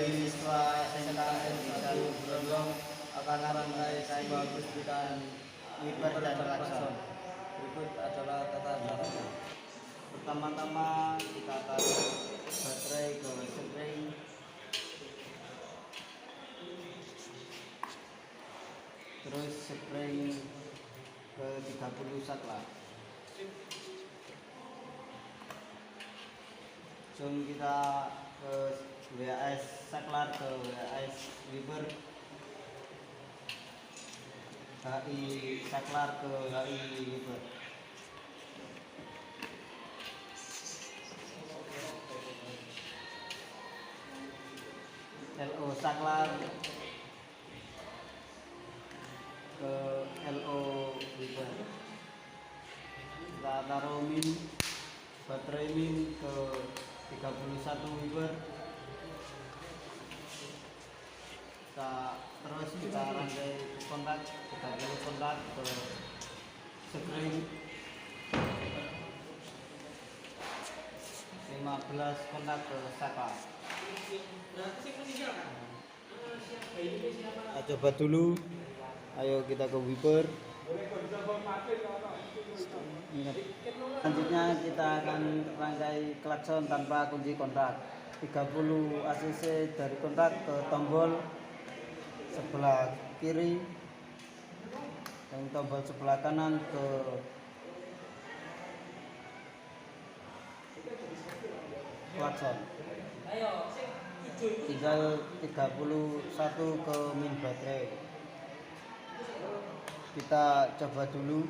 Jadi setelah SNKN bisa berondong akan rangkai kain bagus dan wiper dan klakson. Berikut adalah tata caranya. Pertama-tama kita taruh baterai ke string, terus spring ke 30 saklar. Zoom kita ke WAS saklar ke WAS wiper, HI saklar ke HI wiper. LO saklar ke LO wiper. Kita taruh min, baterai min ke 31 wiper. Terus kita rangkai kontak 30 kontak ke string, 15 kontak ke saklar. Coba dulu, ayo kita ke wiper. Selanjutnya kita akan rangkai klakson tanpa kunci kontak. 30 ACC dari kontak ke tombol sebelah kiri dan tombol sebelah kanan ke klakson. Tinggal 31 ke min baterai. Kita coba dulu.